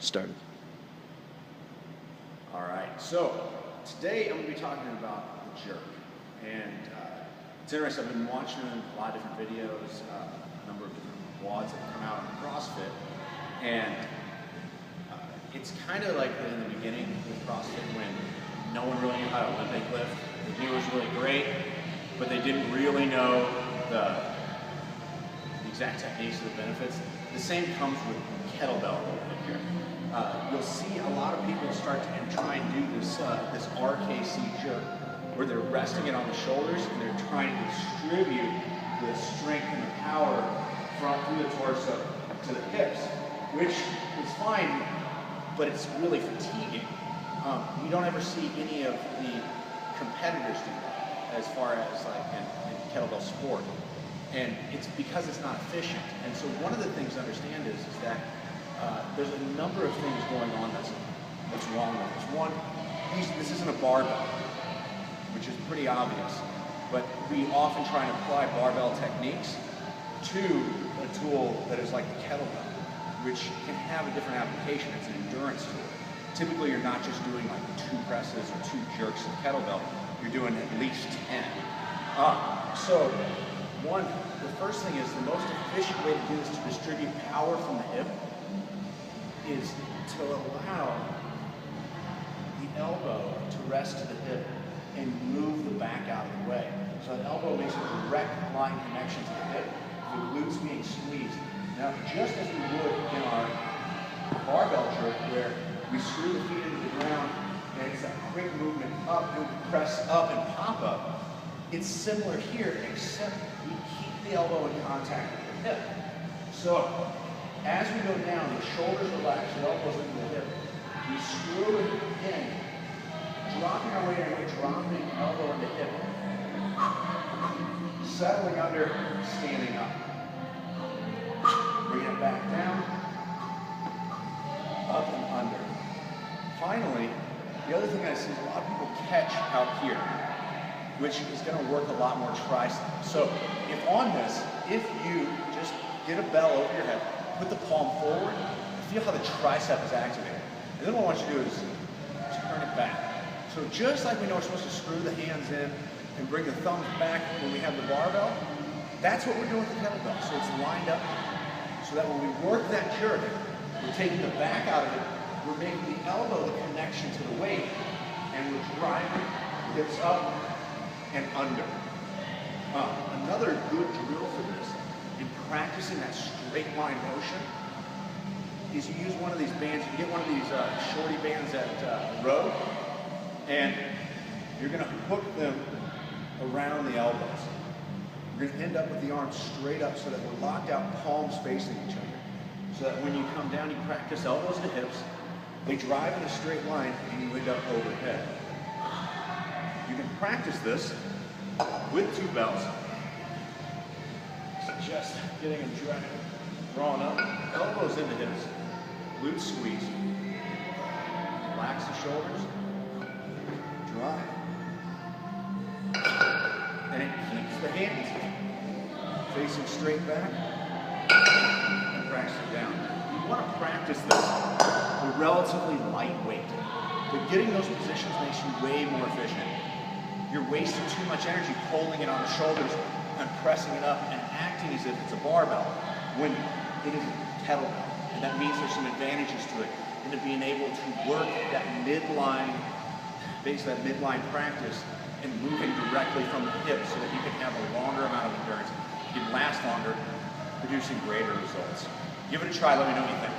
started. All right, so today I'm going to be talking about the jerk. And it's interesting, I've been watching a lot of different videos, a number of different wads that have come out on CrossFit. And it's kind of like in the beginning with CrossFit when no one really knew how to Olympic lift. They knew it was really great, but they didn't really know the exact techniques or the benefits. The same comes with kettlebell movement here. You'll see a lot of people start to try and do this RKC jerk, where they're resting it on the shoulders and they're trying to distribute the strength and the power through the torso to the hips, which is fine, but it's really fatiguing. You don't ever see any of the competitors do that as far as like in kettlebell sport. And it's because it's not efficient. And so one of the things to understand is that there's a number of things going on that's wrong with this. One, this isn't a barbell, which is pretty obvious, but we often try and apply barbell techniques to a tool that is like the kettlebell, which can have a different application. It's an endurance tool. Typically, you're not just doing like 2 presses or 2 jerks of kettlebell. You're doing at least 10. So the first thing is the most efficient way to do this to distribute power from the hip is to allow the elbow to rest to the hip and move the back out of the way. So the elbow makes a direct line connection to the hip, the glutes being squeezed. Now, just as we would in our barbell jerk, where we screw the feet into the ground and it's a quick movement up and press up and pop up, it's similar here, except we keep the elbow in contact with the hip. So, as we go down, the shoulders relax, the elbows into the hip. We screw it in, dropping our weight away, dropping elbow into hip. Settling under, standing up. Bring it back down, up and under. Finally, the other thing I see is a lot of people catch out here, which is going to work a lot more tricep. So if on this, if you just get a bell over your head, put the palm forward, feel how the tricep is activated. And then what I want you to do is turn it back. So just like we know we're supposed to screw the hands in and bring the thumbs back when we have the barbell, that's what we're doing with the kettlebell. So it's lined up so that when we work that jerk, we're taking the back out of it, we're making the elbow the connection to the weight, and we're driving hips up and under. Another good drill for this, in practicing that straight line motion, is you use one of these bands. You get one of these shorty bands at Road, and you're going to hook them around the elbows. You're going to end up with the arms straight up so that we're locked out, palms facing each other. So that when you come down, you practice elbows to hips, they drive in a straight line, and you end up overhead. You can practice this with 2 bells. So just getting them drawn up, elbows into hips, glutes squeeze, relax the shoulders, drive. And it keeps the hands facing straight back and practice it down. You want to practice this with relatively lightweight, but getting those positions makes you way more efficient. You're wasting too much energy holding it on the shoulders and pressing it up and acting as if it's a barbell when it is a kettlebell. And that means there's some advantages to it into being able to work that midline, basically that midline practice, and moving directly from the hip so that you can have a longer amount of endurance. You can last longer, producing greater results. Give it a try, let me know what you think.